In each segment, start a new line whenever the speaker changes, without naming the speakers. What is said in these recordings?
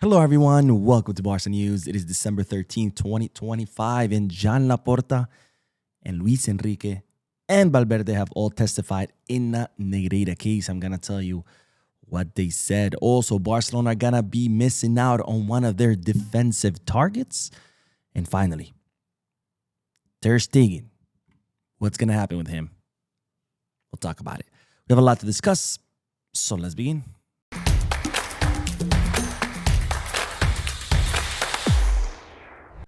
Hello, everyone. Welcome to Barca News. It is December 13th, 2025, and Jan Laporta and Luis Enrique and Valverde have all testified in the Negreira case. I'm going to tell you what they said. Also, Barcelona are going to be missing out on one of their defensive targets. And finally, Ter Stegen. What's going to happen with him? We'll talk about it. We have a lot to discuss, so let's begin.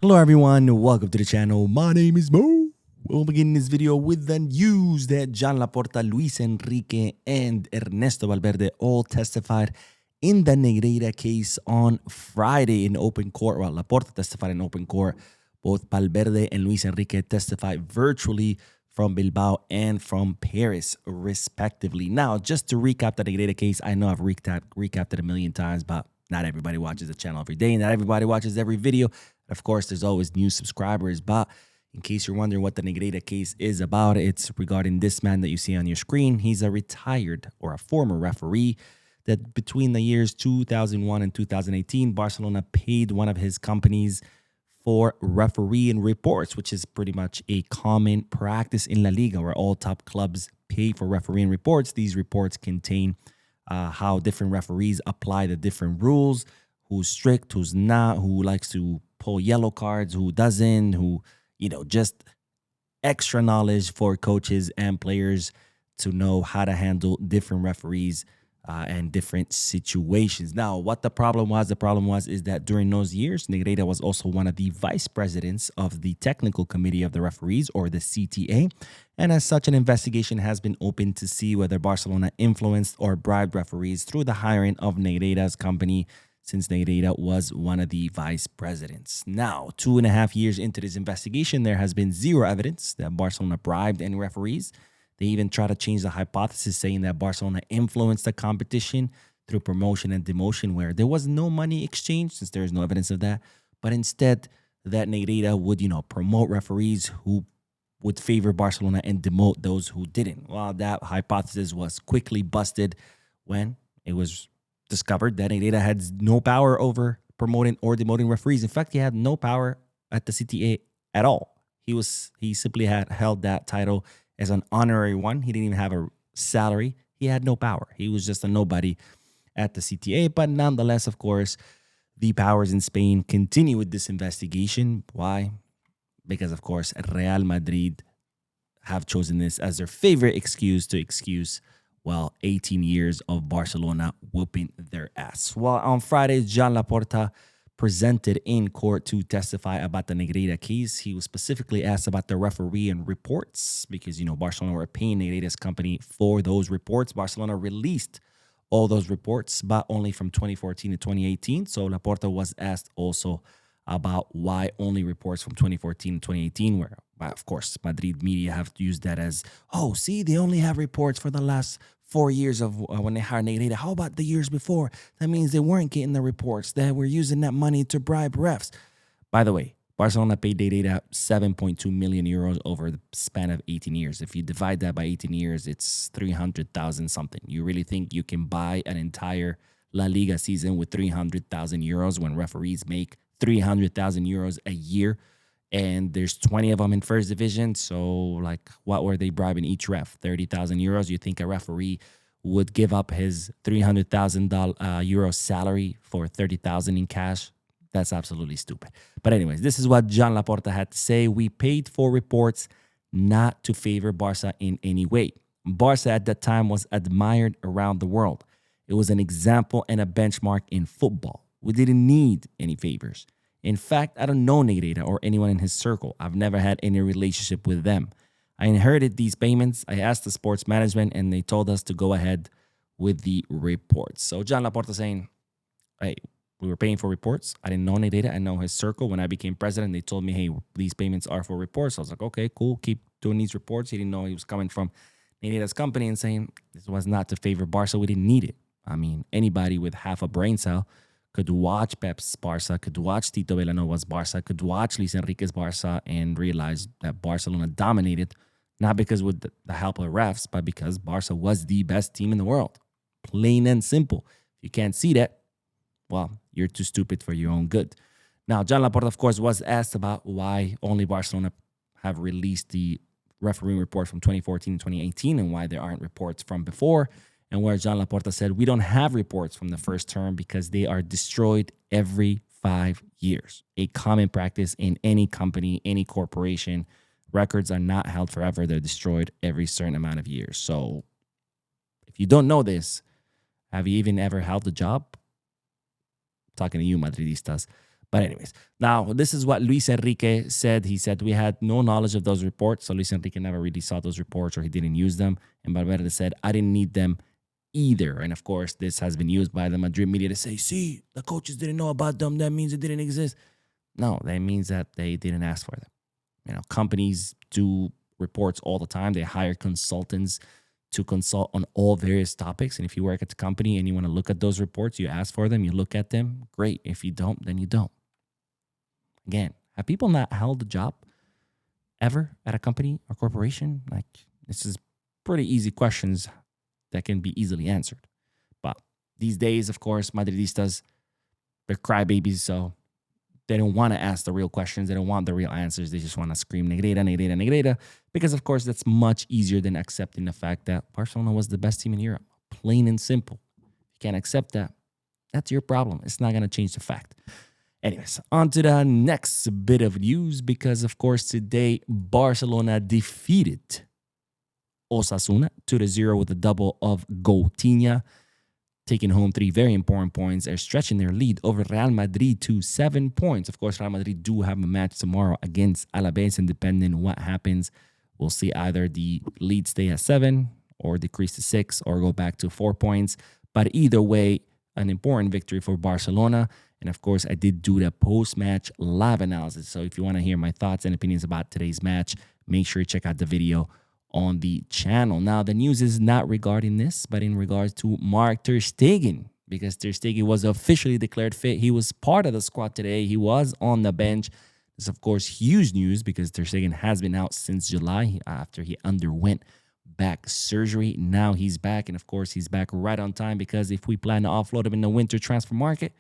Hello everyone, welcome to the channel. My name is Mo. We'll begin this video with the news that Jan Laporta, Luis Enrique, and Ernesto Valverde all testified in the Negreira case on Friday in open court. Well, Laporta testified in open court. Both Valverde and Luis Enrique testified virtually from Bilbao and from Paris, respectively. Now, just to recap the Negreira case, I know I've recapped it a million times, but not everybody watches the channel every day. Not everybody watches every video. Of course, there's always new subscribers, but in case you're wondering what the Negreira case is about, it's regarding this man that you see on your screen. He's a retired or a former referee that between the years 2001 and 2018, Barcelona paid one of his companies for refereeing reports, which is pretty much a common practice in La Liga, where all top clubs pay for refereeing reports. These reports contain how different referees apply the different rules, who's strict, who's not, who likes to pull yellow cards, who doesn't, who, just extra knowledge for coaches and players to know how to handle different referees and different situations. Now, what the problem was is that during those years, Negreira was also one of the vice presidents of the technical committee of the referees, or the CTA. And as such, an investigation has been opened to see whether Barcelona influenced or bribed referees through the hiring of Negreira's company, since Negreira was one of the vice presidents. Now, 2.5 years into this investigation, there has been zero evidence that Barcelona bribed any referees. They even try to change the hypothesis, saying that Barcelona influenced the competition through promotion and demotion, where there was no money exchange, since there is no evidence of that. But instead, that Negreira would, promote referees who would favor Barcelona and demote those who didn't. Well, that hypothesis was quickly busted when it was discovered that Negreira had no power over promoting or demoting referees. In fact, he had no power at the CTA at all. He simply had held that title as an honorary one. He didn't even have a salary. He had no power. He was just a nobody at the CTA. But nonetheless, of course, the powers in Spain continue with this investigation. Why? Because, of course, Real Madrid have chosen this as their favorite excuse to excuse 18 years of Barcelona whooping their ass. Well, on Friday, Jan Laporta presented in court to testify about the Negreira case. He was specifically asked about the referee and reports because, Barcelona were paying Negreira's company for those reports. Barcelona released all those reports, but only from 2014 to 2018. So Laporta was asked also about why only reports from 2014 to 2018, where, of course, Madrid media have used that as, oh, see, they only have reports for the last 4 years of when they hired Negreira. How about the years before? That means they weren't getting the reports. They were using that money to bribe refs. By the way, Barcelona paid Negreira 7.2 million euros over the span of 18 years. If you divide that by 18 years, it's 300,000 something. You really think you can buy an entire La Liga season with 300,000 euros when referees make 300,000 euros a year, and there's 20 of them in first division? So, what were they bribing each ref? 30,000 euros? You think a referee would give up his 300,000 euro salary for 30,000 in cash? That's absolutely stupid. But anyways, this is what Jan Laporta had to say. We paid for reports not to favor Barca in any way. Barca at that time was admired around the world. It was an example and a benchmark in football. We didn't need any favors. In fact, I don't know Negreira or anyone in his circle. I've never had any relationship with them. I inherited these payments. I asked the sports management, and they told us to go ahead with the reports. So Jan Laporta saying, hey, we were paying for reports. I didn't know Negreira. I know his circle. When I became president, they told me, hey, these payments are for reports. I was like, okay, cool. Keep doing these reports. He didn't know he was coming from Negreira's company and saying this was not to favor Barca. We didn't need it. I mean, anybody with half a brain cell could watch Pep's Barca, could watch Tito Villanova's Barca, could watch Luis Enrique's Barca and realize that Barcelona dominated, not because with the help of refs, but because Barca was the best team in the world. Plain and simple. If you can't see that, well, you're too stupid for your own good. Now, John Laporta, of course, was asked about why only Barcelona have released the refereeing report from 2014 and 2018 and why there aren't reports from before. And where John Laporta said, we don't have reports from the first term because they are destroyed every 5 years. A common practice in any company, any corporation. Records are not held forever. They're destroyed every certain amount of years. So if you don't know this, have you even ever held a job? I'm talking to you, Madridistas. But anyways, now this is what Luis Enrique said. He said we had no knowledge of those reports. So Luis Enrique never really saw those reports or he didn't use them. And Valverde said, I didn't need them either. And of course, this has been used by the Madrid media to say, see, the coaches didn't know about them. That means it didn't exist. No, that means that they didn't ask for them. You know, companies do reports all the time. They hire consultants to consult on all various topics. And if you work at the company and you want to look at those reports, you ask for them, you look at them, great. If you don't, then you don't. Again, have people not held a job ever at a company or corporation? Like, this is pretty easy questions that can be easily answered. But these days, of course, Madridistas, they're crybabies, so they don't want to ask the real questions. They don't want the real answers. They just want to scream Negreira, Negreira, Negreira, because, of course, that's much easier than accepting the fact that Barcelona was the best team in Europe. Plain and simple. If you can't accept that, that's your problem. It's not going to change the fact. Anyways, on to the next bit of news because, of course, today Barcelona defeated Osasuna 2-0 with a double of Coutinho, taking home 3 very important points. They're stretching their lead over Real Madrid to 7 points. Of course, Real Madrid do have a match tomorrow against Alaves, and depending on what happens, we'll see either the lead stay at 7 or decrease to 6 or go back to 4 points. But either way, an important victory for Barcelona. And of course, I did do the post-match live analysis. So if you want to hear my thoughts and opinions about today's match, make sure you check out the video on the channel. Now, the news is not regarding this, but in regards to Mark Ter Stegen, because Ter Stegen was officially declared fit. He was part of the squad today. He was on the bench. It's, of course, huge news because Ter Stegen has been out since July after he underwent back surgery. Now he's back, and of course, he's back right on time because if we plan to offload him in the winter transfer market,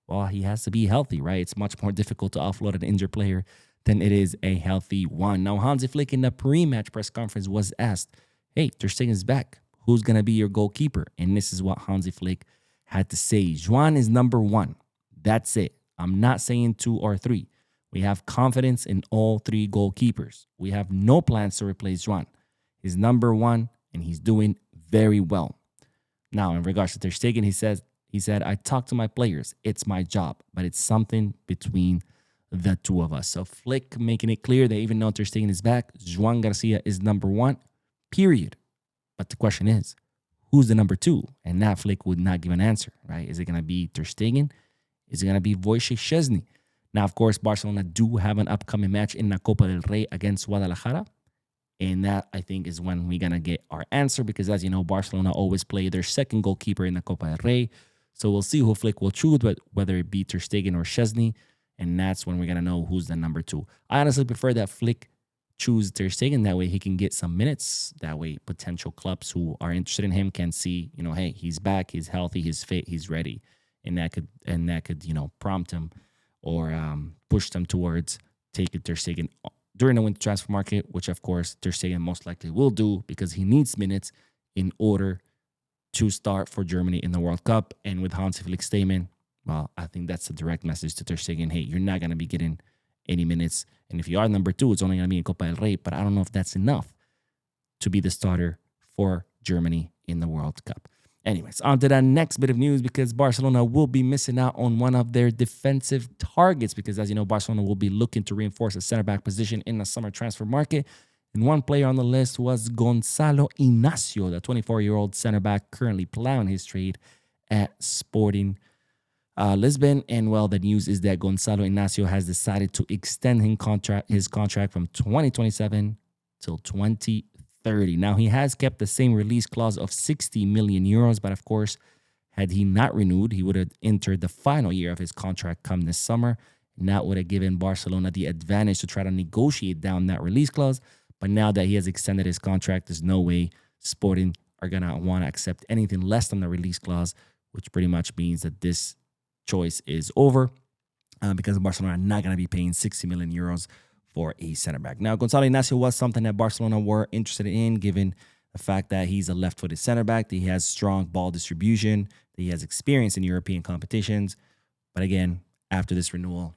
well, he has to be healthy, right? It's much more difficult to offload an injured player than it is a healthy one. Now, Hansi Flick in the pre-match press conference was asked, hey, Ter Stegen's back. Who's going to be your goalkeeper? And this is what Hansi Flick had to say. Juan is number 1. That's it. I'm not saying 2 or 3. We have confidence in all 3 goalkeepers. We have no plans to replace Juan. He's number 1, and he's doing very well. Now, in regards to Ter Stegen, he said, I talked to my players. It's my job, but it's something between the 2 of us. So Flick making it clear that even though Ter Stegen is back, Juan Garcia is number 1, period. But the question is, who's the number 2? And that Flick would not give an answer, right? Is it going to be Ter Stegen? Is it going to be Wojciech Szczesny? Now, of course, Barcelona do have an upcoming match in La Copa del Rey against Guadalajara. And that, I think, is when we're going to get our answer because, as you know, Barcelona always play their second goalkeeper in La Copa del Rey. So we'll see who Flick will choose, but whether it be Ter Stegen or Szczesny, and that's when we're going to know who's the number 2. I honestly prefer that Flick choose Ter Stegen. That way he can get some minutes. That way potential clubs who are interested in him can see, you know, hey, he's back, he's healthy, he's fit, he's ready. And that could, you know, prompt him or push them towards taking Ter Stegen during the winter transfer market, which, of course, Ter Stegen most likely will do because he needs minutes in order to start for Germany in the World Cup. And with Hansi Flick's statement, well, I think that's a direct message to Ter Stegen. Hey, you're not going to be getting any minutes. And if you are number 2, it's only going to be in Copa del Rey. But I don't know if that's enough to be the starter for Germany in the World Cup. Anyways, on to the next bit of news because Barcelona will be missing out on one of their defensive targets because, as you know, Barcelona will be looking to reinforce the center back position in the summer transfer market. And one player on the list was Gonzalo Inacio, the 24-year-old center back currently plowing his trade at Sporting Lisbon. And, well, the news is that Gonzalo Inacio has decided to extend his contract from 2027 till 2030. Now, he has kept the same release clause of 60 million euros, but, of course, had he not renewed, he would have entered the final year of his contract come this summer. And that would have given Barcelona the advantage to try to negotiate down that release clause. But now that he has extended his contract, there's no way Sporting are going to want to accept anything less than the release clause, which pretty much means that this choice is over because Barcelona are not going to be paying 60 million euros for a center back. Now, Gonzalo Ignacio was something that Barcelona were interested in, given the fact that he's a left-footed center back, that he has strong ball distribution, that he has experience in European competitions. But again, after this renewal,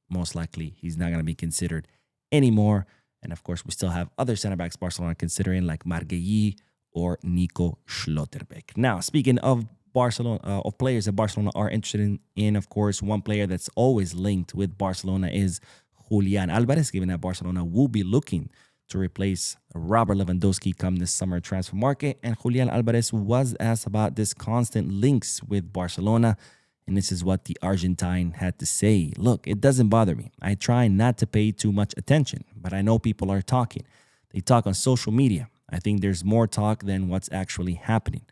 most likely he's not going to be considered anymore. And of course, we still have other center backs Barcelona considering, like Marguerite or Nico Schlotterbeck. Now, speaking of Barcelona, of players that Barcelona are interested in, of course, one player that's always linked with Barcelona is Julian Alvarez, given that Barcelona will be looking to replace Robert Lewandowski come this summer transfer market. And Julian Alvarez was asked about this constant links with Barcelona. And this is what the Argentine had to say. Look, it doesn't bother me. I try not to pay too much attention, but I know people are talking. They talk on social media. I think there's more talk than what's actually happening.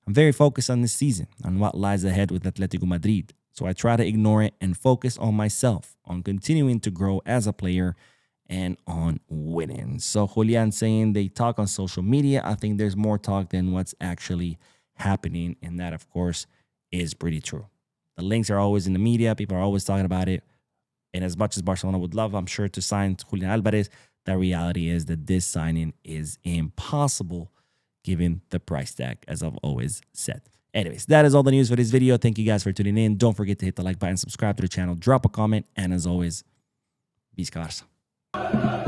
I'm very focused on this season, on what lies ahead with Atletico Madrid. So I try to ignore it and focus on myself, on continuing to grow as a player and on winning. So Julian saying they talk on social media. I think there's more talk than what's actually happening. And that, of course, is pretty true. The links are always in the media. People are always talking about it. And as much as Barcelona would love, I'm sure, to sign Julian Alvarez, the reality is that this signing is impossible given the price tag, as I've always said. Anyways, that is all the news for this video. Thank you guys for tuning in. Don't forget to hit the like button, subscribe to the channel, drop a comment, and as always, Visca Barça.